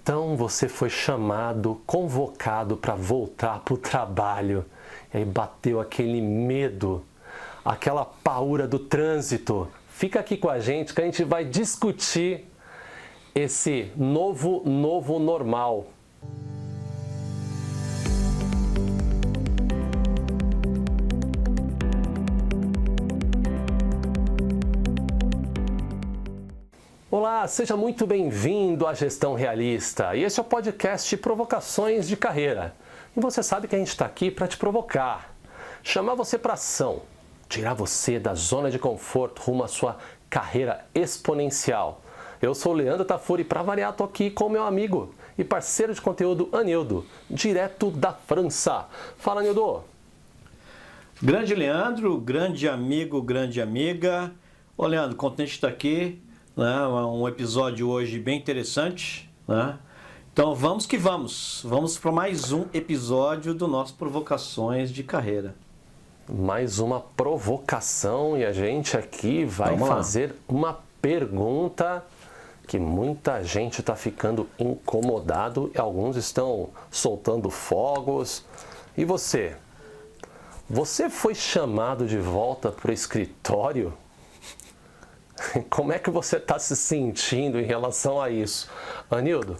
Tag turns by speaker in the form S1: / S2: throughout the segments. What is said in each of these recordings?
S1: Então você foi chamado, convocado para voltar para o trabalho. E aí bateu aquele medo, aquela paura do trânsito. Fica aqui com a gente que a gente vai discutir esse novo normal. Olá, seja muito bem-vindo à Gestão Realista. E esse é o podcast Provocações de Carreira. E você sabe que a gente está aqui para te provocar, chamar você para ação, tirar você da zona de conforto rumo à sua carreira exponencial. Eu sou o Leandro Tafuri, para variar, estou aqui com o meu amigo e parceiro de conteúdo Anildo, direto da França. Fala, Anildo.
S2: Grande Leandro, grande amigo, grande amiga. Ô Leandro, contente de estar aqui. Né? Um episódio hoje bem interessante, né? Então vamos que vamos para mais um episódio do nosso Provocações de Carreira.
S1: Mais uma provocação e a gente aqui vai fazer uma pergunta que muita gente está ficando incomodado e alguns estão soltando fogos. E você? Você foi chamado de volta para o escritório? Como é que você está se sentindo em relação a isso? Anildo,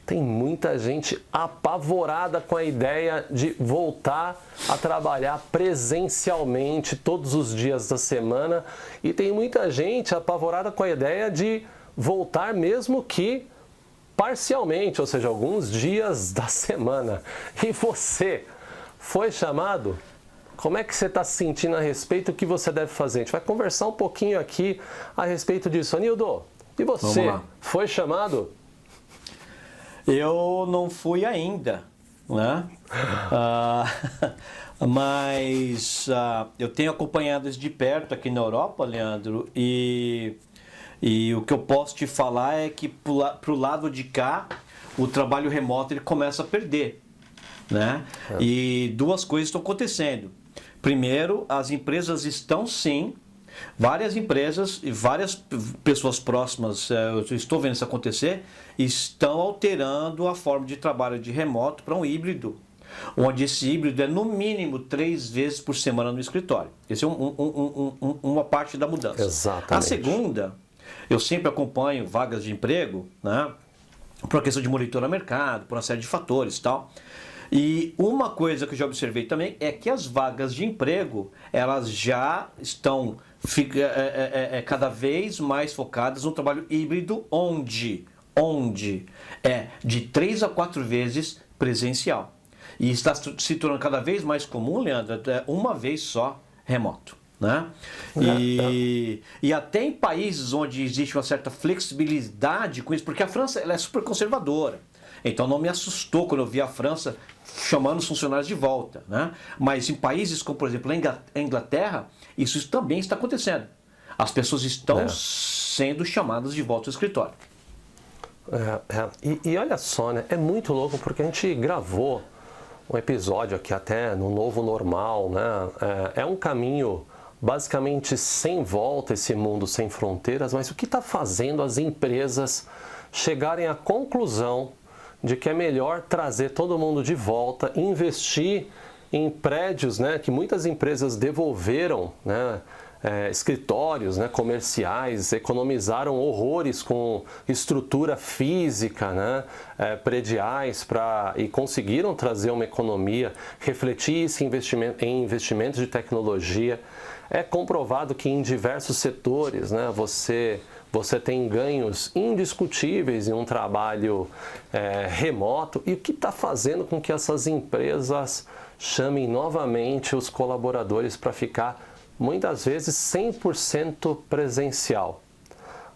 S1: tem muita gente apavorada com a ideia de voltar a trabalhar presencialmente todos os dias da semana e tem muita gente apavorada com a ideia de voltar mesmo que parcialmente, ou seja, alguns dias da semana. E você foi chamado? Como é que você está se sentindo a respeito do que você deve fazer? A gente vai conversar um pouquinho aqui a respeito disso. Anildo, e você? Foi chamado?
S2: Eu não fui ainda, né? Mas eu tenho acompanhado isso de perto aqui na Europa, Leandro, e o que eu posso te falar é que para o lado de cá, o trabalho remoto ele começa a perder, né? E duas coisas estão acontecendo. Primeiro, as empresas estão sim, várias empresas e várias pessoas próximas, eu estou vendo isso acontecer, estão alterando a forma de trabalho de remoto para um híbrido, onde esse híbrido é no mínimo 3 vezes por semana no escritório. Essa é uma parte da mudança.
S1: Exatamente.
S2: A segunda, eu sempre acompanho vagas de emprego, né, por uma questão de monitorar mercado, por uma série de fatores e tal. E uma coisa que eu já observei também é que as vagas de emprego, elas já estão cada vez mais focadas no trabalho híbrido, onde é de 3 a 4 vezes presencial. E está se tornando cada vez mais comum, Leandro, uma vez só remoto. Né? E até em países onde existe uma certa flexibilidade com isso, porque a França ela é super conservadora. Então não me assustou quando eu vi a França chamando os funcionários de volta, né? Mas em países como, por exemplo, a Inglaterra, isso também está acontecendo. As pessoas estão sendo chamadas de volta ao escritório.
S1: E olha só, né? É muito louco porque a gente gravou um episódio aqui até no novo normal, né? É um caminho basicamente sem volta, esse mundo sem fronteiras, mas o que está fazendo as empresas chegarem à conclusão de que é melhor trazer todo mundo de volta, investir em prédios, né, que muitas empresas devolveram, né, escritórios, né, comerciais, economizaram horrores com estrutura física, né, prediais, e conseguiram trazer uma economia, refletir esse investimento em investimentos de tecnologia. É comprovado que em diversos setores, né, você tem ganhos indiscutíveis em um trabalho remoto. E o que está fazendo com que essas empresas chamem novamente os colaboradores para ficar, muitas vezes, 100% presencial?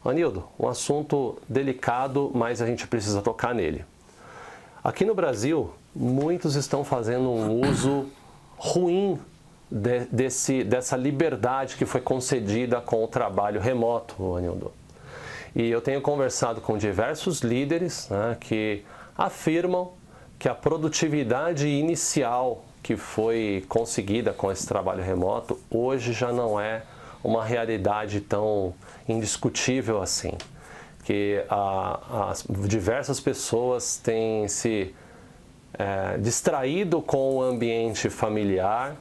S1: Anildo, um assunto delicado, mas a gente precisa tocar nele. Aqui no Brasil, muitos estão fazendo um uso ruim dessa liberdade que foi concedida com o trabalho remoto, Anildo. E eu tenho conversado com diversos líderes, né, que afirmam que a produtividade inicial que foi conseguida com esse trabalho remoto hoje já não é uma realidade tão indiscutível assim. que as diversas pessoas têm se distraído com o ambiente familiar,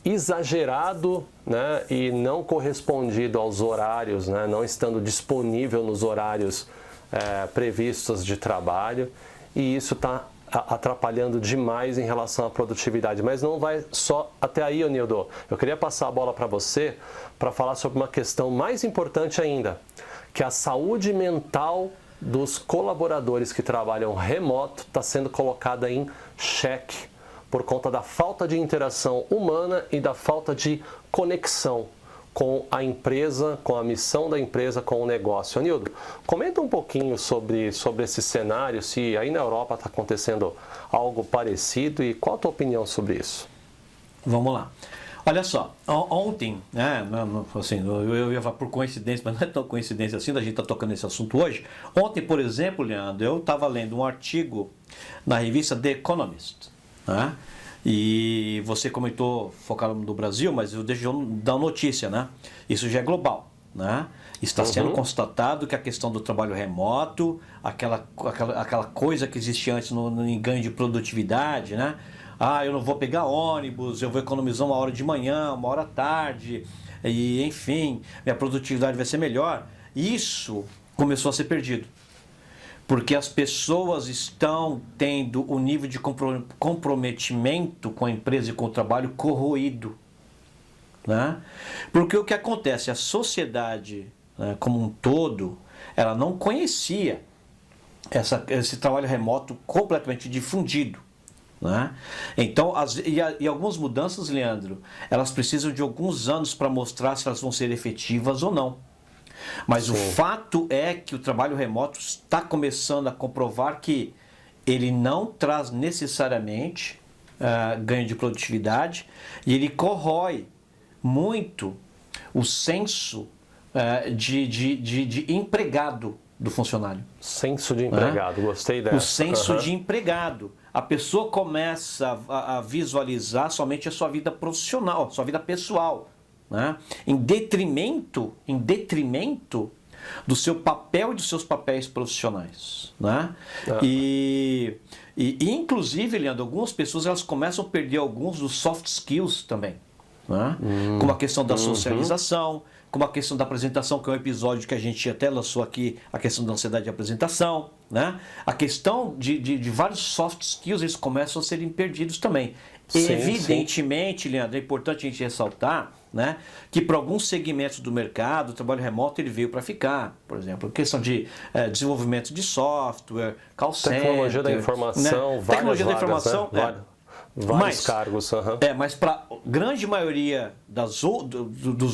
S1: exagerado, né, e não correspondido aos horários, né, não estando disponível nos horários previstos de trabalho, e isso está atrapalhando demais em relação à produtividade. Mas não vai só até aí, Onildo. Eu queria passar a bola para você para falar sobre uma questão mais importante ainda, que a saúde mental dos colaboradores que trabalham remoto está sendo colocada em xeque por conta da falta de interação humana e da falta de conexão com a empresa, com a missão da empresa, com o negócio. Onildo, comenta um pouquinho sobre esse cenário, se aí na Europa está acontecendo algo parecido e qual a tua opinião sobre isso?
S2: Vamos lá. Olha só, ontem, né, assim, eu ia falar por coincidência, mas não é tão coincidência assim, da gente estar tocando nesse assunto hoje. Ontem, por exemplo, Leandro, eu estava lendo um artigo na revista The Economist, né? E você comentou focado no Brasil, mas eu deixo dar notícia, né? Isso já é global, né? Está sendo constatado que a questão do trabalho remoto, aquela coisa que existia antes no ganho de produtividade, né? Ah, eu não vou pegar ônibus, eu vou economizar 1 hora de manhã, 1 hora à tarde, e enfim, minha produtividade vai ser melhor. Isso começou a ser perdido. Porque as pessoas estão tendo o nível de comprometimento com a empresa e com o trabalho corroído, né? Porque o que acontece? A sociedade, né, como um todo, ela não conhecia esse trabalho remoto completamente difundido, né? Então, e algumas mudanças, Leandro, elas precisam de alguns anos para mostrar se elas vão ser efetivas ou não. Mas o fato é que o trabalho remoto está começando a comprovar que ele não traz necessariamente ganho de produtividade e ele corrói muito o senso de empregado do funcionário.
S1: Senso de empregado, gostei dessa.
S2: O senso de empregado. A pessoa começa a visualizar somente a sua vida profissional, a sua vida pessoal, né? Em detrimento do seu papel e dos seus papéis profissionais, né? E inclusive, Leandro, algumas pessoas elas começam a perder alguns dos soft skills também, né? Como a questão da socialização, como a questão da apresentação, que é um episódio que a gente até lançou aqui, a questão da ansiedade de apresentação, né? A questão de vários soft skills, eles começam a serem perdidos também. Evidentemente, Leandro, é importante a gente ressaltar, né, que para alguns segmentos do mercado, o trabalho remoto ele veio para ficar. Por exemplo, questão de desenvolvimento de software, call center,
S1: tecnologia da informação,
S2: né? Tecnologia da informação,
S1: né? Vários cargos.
S2: Mas para a grande maioria dos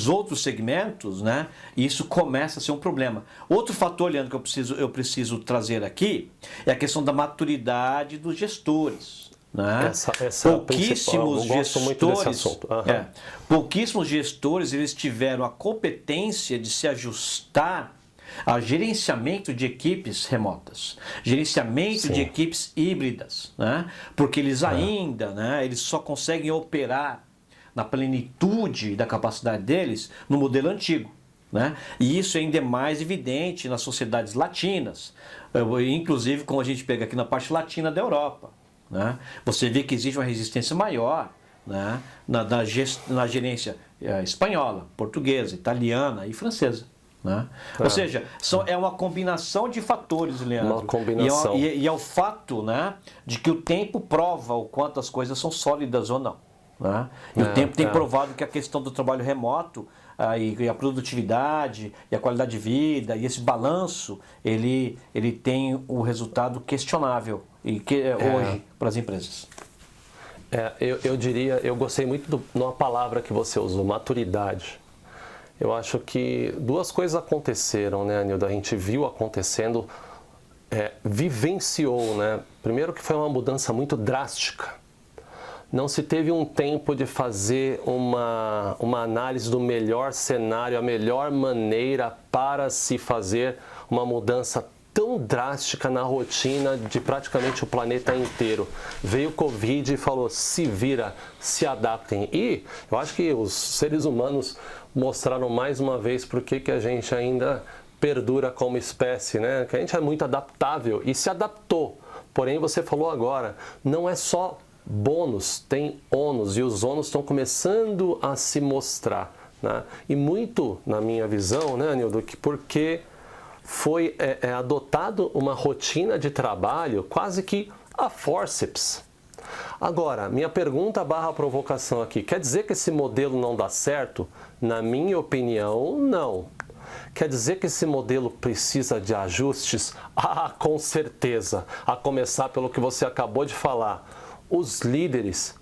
S2: outros segmentos, né, isso começa a ser um problema. Outro fator, Leandro, que eu preciso trazer aqui é a questão da maturidade dos gestores. Né? Pouquíssimos gestores, pouquíssimos gestores eles tiveram a competência de se ajustar a gerenciamento de equipes remotas, gerenciamento de equipes híbridas, né? Porque eles ainda, né, eles só conseguem operar na plenitude da capacidade deles no modelo antigo. Né? E isso ainda é mais evidente nas sociedades latinas, inclusive como a gente pega aqui na parte latina da Europa. Né? Você vê que existe uma resistência maior, né, na gerência espanhola, portuguesa, italiana e francesa. Né? Ou seja, é uma combinação de fatores, Leandro.
S1: Uma combinação.
S2: E é o fato, né, de que o tempo prova o quanto as coisas são sólidas ou não. Né? E o tempo tem provado que a questão do trabalho remoto e a produtividade e a qualidade de vida e esse balanço ele tem um resultado questionável hoje para as empresas.
S1: Eu diria, eu gostei muito de uma palavra que você usou, maturidade. Eu acho que duas coisas aconteceram, né, Anildo? A gente viu acontecendo, vivenciou, né? Primeiro que foi uma mudança muito drástica. Não se teve um tempo de fazer uma análise do melhor cenário, a melhor maneira para se fazer uma mudança tão drástica na rotina de praticamente o planeta inteiro. Veio o Covid e falou, se vira, se adaptem. E eu acho que os seres humanos mostraram mais uma vez por que a gente ainda perdura como espécie, né? Que a gente é muito adaptável e se adaptou. Porém, você falou agora, não é só bônus, tem ônus e os ônus estão começando a se mostrar, né? E muito, na minha visão, né, Nildo, que porque foi adotado uma rotina de trabalho quase que a forceps. Agora, minha pergunta barra provocação aqui, quer dizer que esse modelo não dá certo? Na minha opinião, não. Quer dizer que esse modelo precisa de ajustes? Ah, com certeza. A começar pelo que você acabou de falar. Os líderes.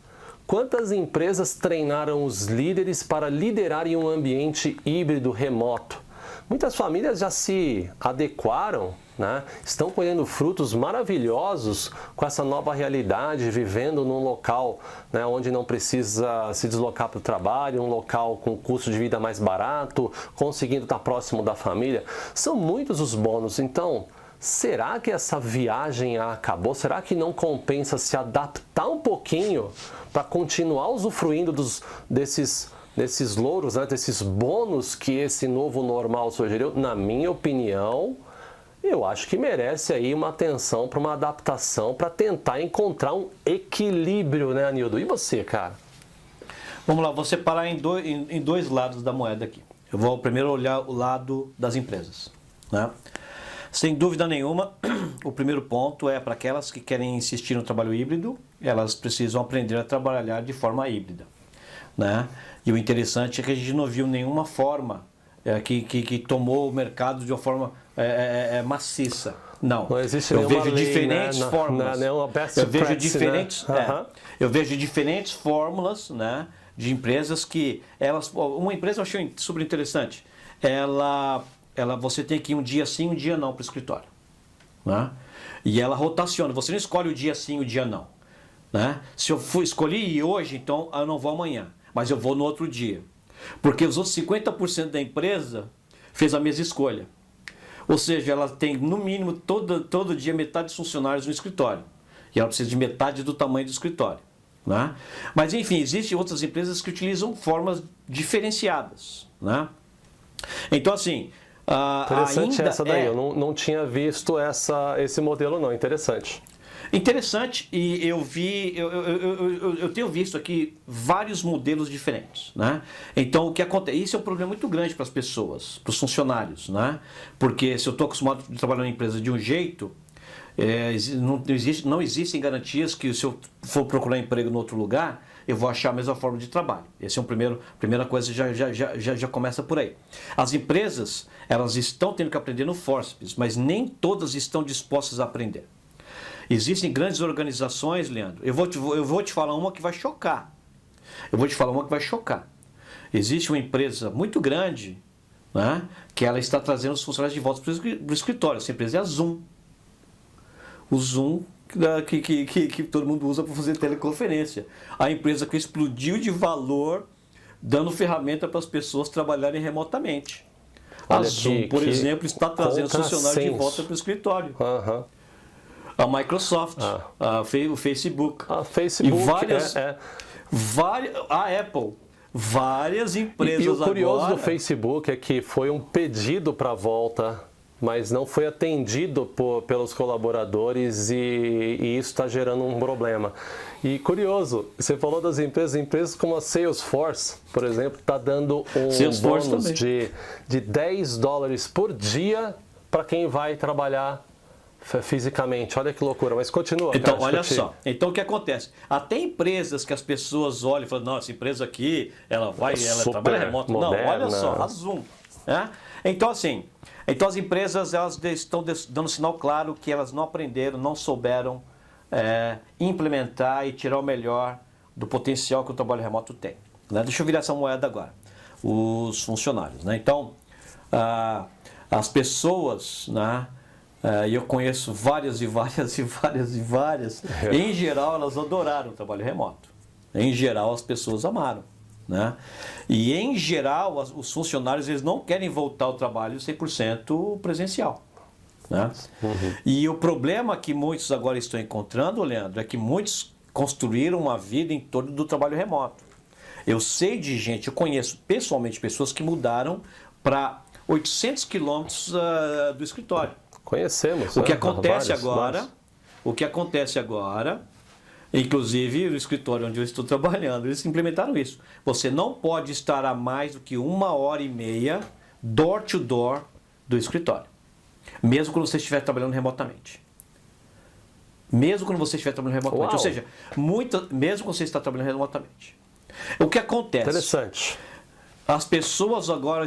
S1: Quantas empresas treinaram os líderes para liderarem um ambiente híbrido remoto? Muitas famílias já se adequaram, né? Estão colhendo frutos maravilhosos com essa nova realidade, vivendo num local, né, onde não precisa se deslocar para o trabalho, um local com custo de vida mais barato, conseguindo estar próximo da família. São muitos os bônus. Então, será que essa viagem acabou? Será que não compensa se adaptar um pouquinho para continuar usufruindo desses louros, né, desses bônus que esse novo normal sugeriu? Na minha opinião, eu acho que merece aí uma atenção para uma adaptação, para tentar encontrar um equilíbrio, né, Anildo? E você, cara?
S2: Vamos lá, vou separar em dois lados da moeda aqui. Eu vou primeiro olhar o lado das empresas, né? Sem dúvida nenhuma, o primeiro ponto é para aquelas que querem insistir no trabalho híbrido, elas precisam aprender a trabalhar de forma híbrida, né? E o interessante é que a gente não viu nenhuma forma que tomou o mercado de uma forma maciça. Não
S1: existe
S2: eu
S1: nenhuma
S2: vejo
S1: lei,
S2: diferentes
S1: né?
S2: fórmulas. Eu vejo diferentes fórmulas, né, de empresas que uma empresa eu achei super interessante. Você tem que ir um dia sim, um dia não para o escritório, né? E ela rotaciona. Você não escolhe o dia sim, o dia não, né? Se eu escolhi ir hoje, então eu não vou amanhã, mas eu vou no outro dia, porque os outros 50% da empresa fez a mesma escolha. Ou seja, ela tem no mínimo todo dia metade dos funcionários no escritório e ela precisa de metade do tamanho do escritório, né? Mas enfim, existem outras empresas que utilizam formas diferenciadas, né? Então assim,
S1: interessante essa daí, eu não tinha visto esse modelo não, interessante.
S2: Interessante, e eu tenho visto aqui vários modelos diferentes, né? Então o que acontece? Isso é um problema muito grande para as pessoas, para os funcionários, né? Porque se eu estou acostumado a trabalhar na empresa de um jeito, não existem garantias que se eu for procurar emprego em outro lugar, eu vou achar a mesma forma de trabalho. Essa é primeira coisa, já começa por aí. As empresas, elas estão tendo que aprender no forceps, mas nem todas estão dispostas a aprender. Existem grandes organizações, Leandro. Eu vou te falar uma que vai chocar. Existe uma empresa muito grande, né, que ela está trazendo os funcionários de volta para o escritório. Essa empresa é a Zoom. O Zoom que todo mundo usa para fazer teleconferência. A empresa que explodiu de valor, dando ferramenta para as pessoas trabalharem remotamente. A Zoom, por exemplo, está trazendo os funcionários de volta para o escritório.
S1: Uhum.
S2: A Microsoft, o Facebook,
S1: a Facebook
S2: e a Apple, várias empresas.
S1: E o curioso
S2: agora...
S1: do Facebook é que foi um pedido para volta, mas não foi atendido pelos colaboradores e isso está gerando um problema. E curioso, você falou das empresas como a Salesforce, por exemplo, está dando um bônus de $10 por dia para quem vai trabalhar fisicamente. Olha que loucura, mas continua.
S2: Então, olha só. Então, o que acontece? Até empresas que as pessoas olham e falam, nossa, essa empresa aqui, ela trabalha remoto.
S1: Moderna.
S2: Não, olha só, a Zoom. Né? Então, assim, as empresas, elas estão dando sinal claro que elas não aprenderam, não souberam implementar e tirar o melhor do potencial que o trabalho remoto tem. Né? Deixa eu virar essa moeda agora. Os funcionários. Né? Então, as pessoas, né? E eu conheço várias. Em geral, elas adoraram o trabalho remoto. Em geral, as pessoas amaram, né? E em geral, os funcionários eles não querem voltar ao trabalho 100% presencial, né?
S1: Uhum.
S2: E o problema que muitos agora estão encontrando, Leandro, é que muitos construíram uma vida em torno do trabalho remoto. Eu sei de gente, eu conheço pessoalmente pessoas que mudaram para 800 quilômetros do escritório.
S1: Conhecemos.
S2: O que
S1: né?
S2: acontece
S1: Vários.
S2: o que acontece agora, inclusive no escritório onde eu estou trabalhando, eles implementaram isso. Você não pode estar a mais do que 1h30 door to door do escritório, mesmo quando você estiver trabalhando remotamente. Mesmo quando você estiver trabalhando remotamente.
S1: Uau.
S2: Ou seja, mesmo quando você está trabalhando remotamente. O que acontece?
S1: Interessante.
S2: As pessoas agora,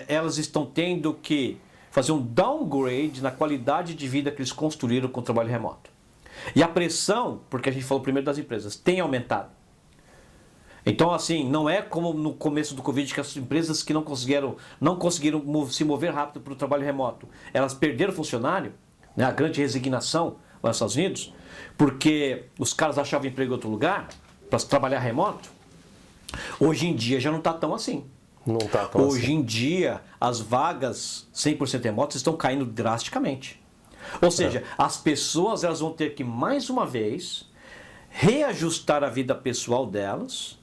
S2: elas estão tendo que fazer um downgrade na qualidade de vida que eles construíram com o trabalho remoto. E a pressão, porque a gente falou primeiro das empresas, tem aumentado. Então, assim, não é como no começo do Covid, que as empresas que não conseguiram se mover rápido para o trabalho remoto, elas perderam funcionário, né, a grande resignação lá nos Estados Unidos, porque os caras achavam emprego em outro lugar para trabalhar remoto. Hoje em dia já não está tão assim.
S1: Não está tão
S2: Hoje
S1: assim.
S2: em dia, as vagas 100% remotas estão caindo drasticamente. Ou seja, as pessoas elas vão ter que, mais uma vez, reajustar a vida pessoal delas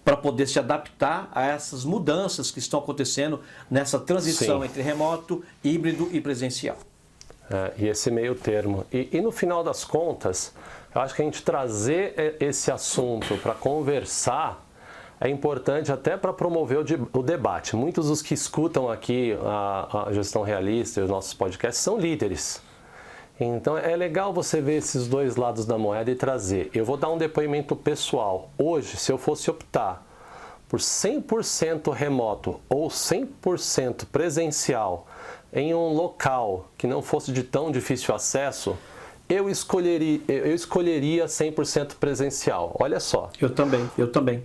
S2: para poder se adaptar a essas mudanças que estão acontecendo nessa transição
S1: Sim.
S2: entre remoto, híbrido e presencial.
S1: E esse meio termo. E no final das contas, eu acho que a gente trazer esse assunto para conversar é importante até para promover o debate. Muitos dos que escutam aqui a Gestão Realista e os nossos podcasts são líderes. Então é legal você ver esses dois lados da moeda e trazer. Eu vou dar um depoimento pessoal. Hoje, se eu fosse optar por 100% remoto ou 100% presencial em um local que não fosse de tão difícil acesso, eu escolheria 100% presencial. Olha só.
S2: Eu também.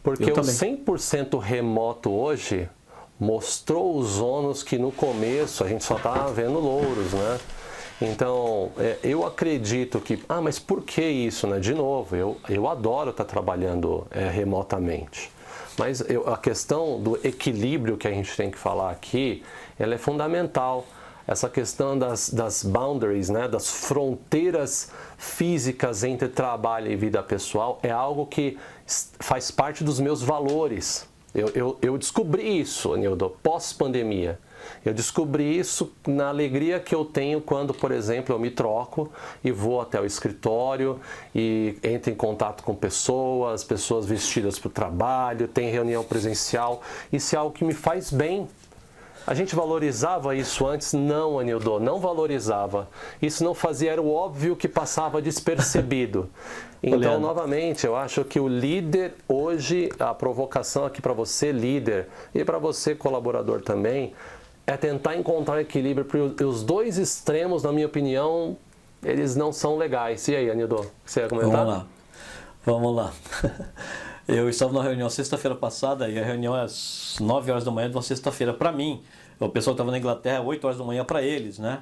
S1: Porque o 100% remoto hoje mostrou os ônus que no começo a gente só estava vendo louros, né? Então, eu acredito que... mas por que isso, né? De novo, eu adoro estar trabalhando remotamente. Mas a questão do equilíbrio que a gente tem que falar aqui, ela é fundamental. Essa questão das boundaries, né? Das fronteiras físicas entre trabalho e vida pessoal é algo que faz parte dos meus valores. Eu descobri isso, Nildo, pós-pandemia. Eu descobri isso na alegria que eu tenho quando, por exemplo, eu me troco e vou até o escritório e entro em contato com pessoas vestidas para o trabalho, tem reunião presencial. Isso é algo que me faz bem. A gente valorizava isso antes? Não, Anildo, não valorizava. Isso não fazia, era o óbvio que passava despercebido. Então, novamente, eu acho que o líder hoje, a provocação aqui para você, líder, e para você, colaborador também, é tentar encontrar equilíbrio, porque os dois extremos, na minha opinião, eles não são legais. E aí, Anildo, você ia comentar?
S2: Vamos lá. Eu estava na reunião sexta-feira passada e a reunião é às 9 horas da manhã de uma sexta-feira. Para mim, o pessoal estava na Inglaterra, 8 horas da manhã para eles, né?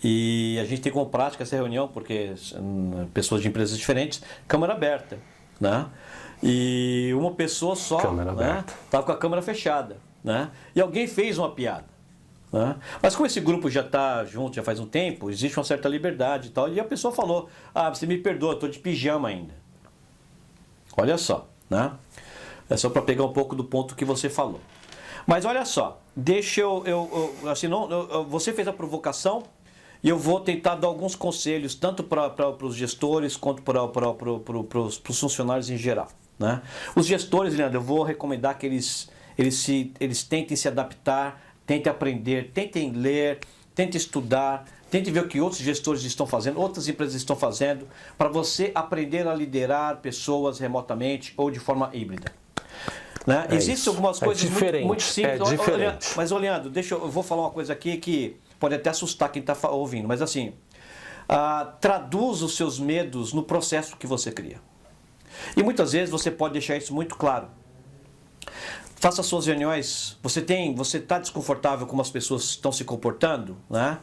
S2: E a gente tem como prática essa reunião, porque pessoas de empresas diferentes, câmera aberta, né? E uma pessoa só estava com a câmera fechada, né? E alguém fez uma piada, né? Mas como esse grupo já está junto, já faz um tempo, existe uma certa liberdade e tal, e a pessoa falou, você me perdoa, estou de pijama ainda. Olha só, né? É só para pegar um pouco do ponto que você falou. Mas olha só, deixa você fez a provocação e eu vou tentar dar alguns conselhos, tanto para os gestores quanto para os funcionários em geral, né? Os gestores, Leandro, eu vou recomendar que eles tentem se adaptar, tentem aprender, tentem ler, tentem estudar, tentem ver o que outros gestores estão fazendo, outras empresas estão fazendo, para você aprender a liderar pessoas remotamente ou de forma híbrida. Né? Existem algumas coisas muito simples. Mas, Leandro, eu vou falar uma coisa aqui que pode até assustar quem está ouvindo, mas assim, traduz os seus medos no processo que você cria. E muitas vezes você pode deixar isso muito claro. Faça suas reuniões, você está desconfortável como as pessoas estão se comportando, né?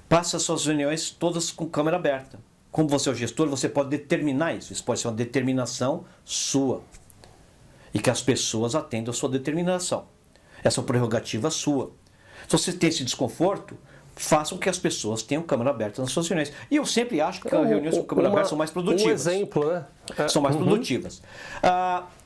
S2: Faça suas reuniões todas com câmera aberta. Como você é o gestor, você pode determinar isso. Isso pode ser uma determinação sua. E que as pessoas atendam a sua determinação. Essa é uma prerrogativa sua. Se você tem esse desconforto, façam que as pessoas tenham câmera aberta nas suas reuniões. E eu sempre acho que as reuniões com câmera aberta são mais produtivas.
S1: Um exemplo, né?
S2: São mais produtivas.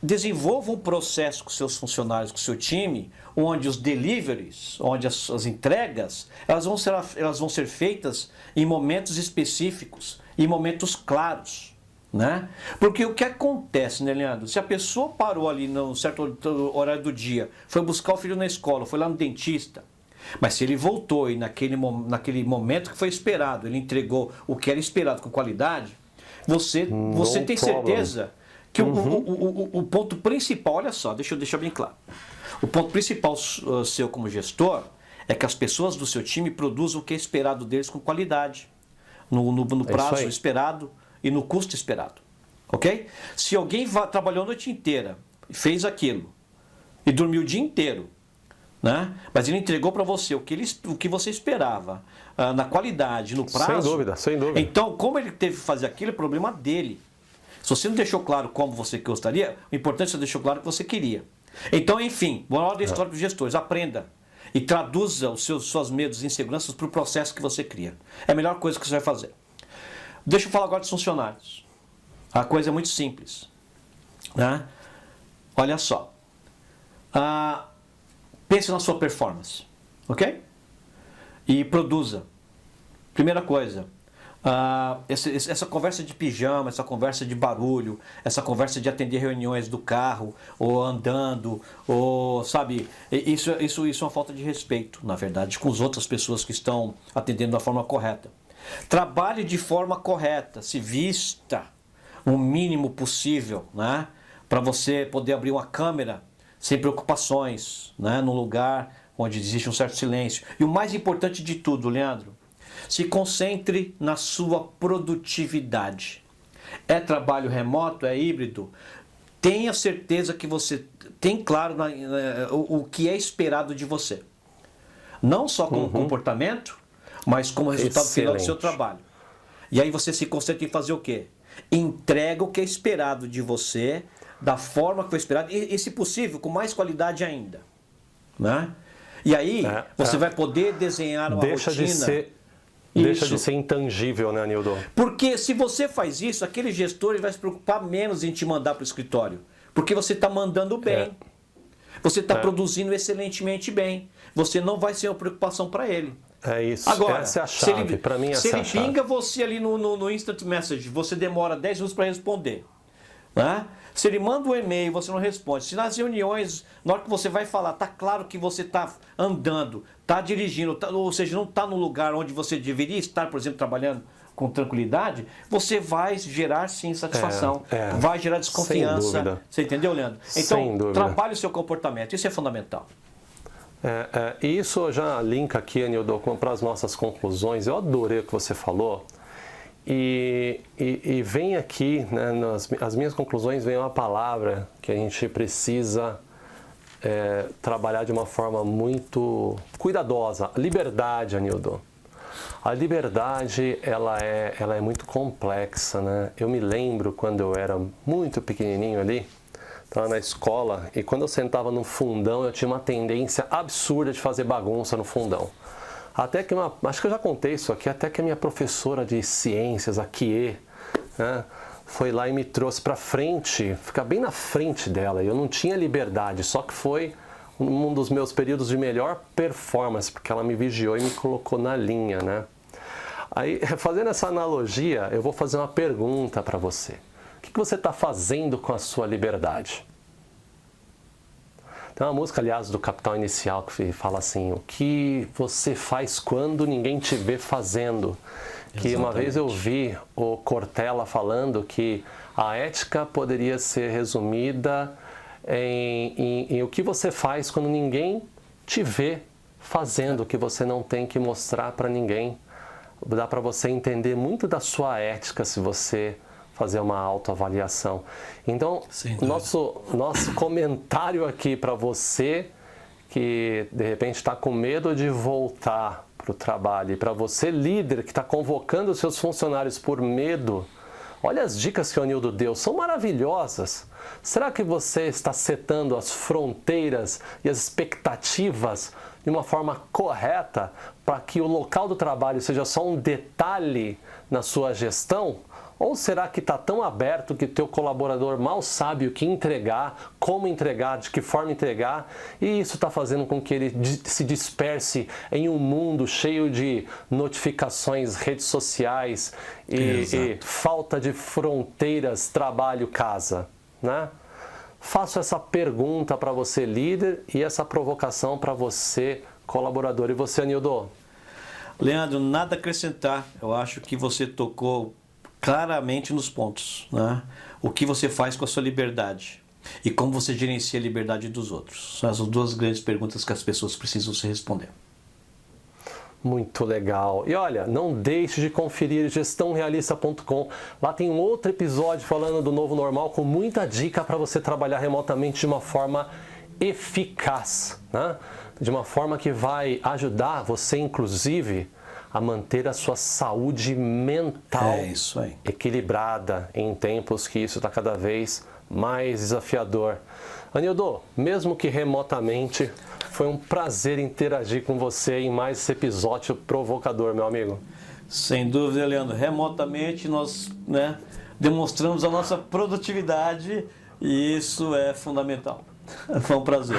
S2: Desenvolva um processo com seus funcionários, com o seu time, onde os deliveries, onde as entregas, elas vão ser feitas em momentos específicos, em momentos claros. Né? Porque o que acontece, né, Leandro? Se a pessoa parou ali num certo horário do dia, foi buscar o filho na escola, foi lá no dentista, mas se ele voltou e naquele momento que foi esperado, ele entregou o que era esperado com qualidade, você tem certeza que o ponto principal, olha só, deixa eu deixar bem claro. O ponto principal seu como gestor é que as pessoas do seu time produzam o que é esperado deles com qualidade, no prazo esperado e no custo esperado. Ok? Se alguém trabalhou a noite inteira, fez aquilo e dormiu o dia inteiro, né? Mas ele entregou para você o que você esperava, na qualidade, no prazo.
S1: Sem dúvida, sem dúvida.
S2: Então, como ele teve que fazer aquilo, é problema dele. Se você não deixou claro como você gostaria, o importante é que você deixou claro o que você queria. Então, enfim, moral da história para os gestores, aprenda e traduza os seus medos e inseguranças para o processo que você cria. É a melhor coisa que você vai fazer. Deixa eu falar agora dos funcionários. A coisa é muito simples. Né? Olha só. Pense na sua performance, ok? E produza. Primeira coisa, essa conversa de pijama, essa conversa de barulho, essa conversa de atender reuniões do carro, ou andando, ou, sabe, isso é uma falta de respeito, na verdade, com as outras pessoas que estão atendendo da forma correta. Trabalhe de forma correta, se vista o mínimo possível, né? Para você poder abrir uma câmera sem preocupações, né? Num lugar onde existe um certo silêncio. E o mais importante de tudo, Leandro, se concentre na sua produtividade. É trabalho remoto, é híbrido? Tenha certeza que você tem claro o que é esperado de você. Não só como comportamento, mas como resultado final do seu trabalho. E aí você se concentra em fazer o quê? Entrega o que é esperado de você, da forma que foi esperado, e se possível, com mais qualidade ainda. Né? E aí você vai poder desenhar uma rotina.
S1: Deixa de ser intangível, né, Nildo?
S2: Porque se você faz isso, aquele gestor ele vai se preocupar menos em te mandar para o escritório. Porque você está mandando bem. Você está produzindo excelentemente bem. Você não vai ser uma preocupação para ele.
S1: É isso.
S2: Agora,
S1: essa é a chave. Para mim, essa é a chave.
S2: Se ele pinga você ali no Instant Message, você demora 10 minutos para responder. Né? Se ele manda um e-mail, você não responde. Se nas reuniões, na hora que você vai falar, está claro que você está andando, está dirigindo, ou seja, não está no lugar onde você deveria estar, por exemplo, trabalhando com tranquilidade, você vai gerar sim insatisfação, vai gerar desconfiança. Você entendeu, Leandro? Então, trabalhe o seu comportamento, isso é fundamental.
S1: Isso já linka aqui, Nildo, para as nossas conclusões. Eu adorei o que você falou. E vem aqui, né, as minhas conclusões, vem uma palavra que a gente precisa trabalhar de uma forma muito cuidadosa. Liberdade, Anildo. A liberdade, ela é muito complexa, né? Eu me lembro quando eu era muito pequenininho ali, estava na escola, e quando eu sentava no fundão, eu tinha uma tendência absurda de fazer bagunça no fundão. Até que acho que eu já contei isso aqui, até que a minha professora de ciências, a Kie, né, foi lá e me trouxe para frente, ficar bem na frente dela. Eu não tinha liberdade, só que foi um dos meus períodos de melhor performance, porque ela me vigiou e me colocou na linha, né? Aí, fazendo essa analogia, eu vou fazer uma pergunta para você. O que você está fazendo com a sua liberdade? Tem uma música, aliás, do Capital Inicial que fala assim: o que você faz quando ninguém te vê fazendo? Que Exatamente. Uma vez eu vi o Cortella falando que a ética poderia ser resumida em o que você faz quando ninguém te vê fazendo, que você não tem que mostrar para ninguém. Dá para você entender muito da sua ética se você fazer uma autoavaliação. Então, nosso comentário aqui para você que de repente está com medo de voltar para o trabalho, e para você líder que está convocando os seus funcionários por medo, olha as dicas que o Anildo deu, são maravilhosas. Será que você está setando as fronteiras e as expectativas de uma forma correta para que o local do trabalho seja só um detalhe na sua gestão? Ou será que está tão aberto que teu colaborador mal sabe o que entregar, como entregar, de que forma entregar, e isso está fazendo com que ele se disperse em um mundo cheio de notificações, redes sociais e falta de fronteiras trabalho-casa, né? Faço essa pergunta para você, líder, e essa provocação para você, colaborador. E você, Anildo?
S2: Leandro, nada a acrescentar. Eu acho que você tocou claramente nos pontos, né? O que você faz com a sua liberdade e como você gerencia a liberdade dos outros. São as duas grandes perguntas que as pessoas precisam se responder.
S1: Muito legal. E olha, não deixe de conferir gestãorealista.com. Lá tem um outro episódio falando do novo normal com muita dica para você trabalhar remotamente de uma forma eficaz, né? De uma forma que vai ajudar você, inclusive, a manter a sua saúde mental equilibrada em tempos que isso está cada vez mais desafiador. Anildo, mesmo que remotamente, foi um prazer interagir com você em mais esse episódio provocador, meu amigo.
S2: Sem dúvida, Leandro. Remotamente nós, demonstramos a nossa produtividade e isso é fundamental. Foi um prazer.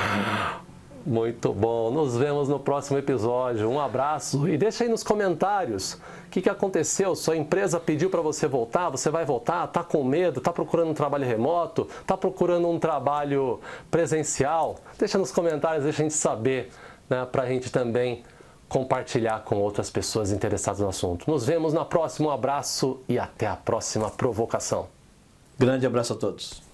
S1: Muito bom. Nos vemos no próximo episódio. Um abraço e deixa aí nos comentários o que aconteceu. Sua empresa pediu para você voltar? Você vai voltar? Está com medo? Está procurando um trabalho remoto? Está procurando um trabalho presencial? Deixa nos comentários, deixa a gente saber, né, para a gente também compartilhar com outras pessoas interessadas no assunto. Nos vemos na próxima. Um abraço e até a próxima provocação.
S2: Grande abraço a todos.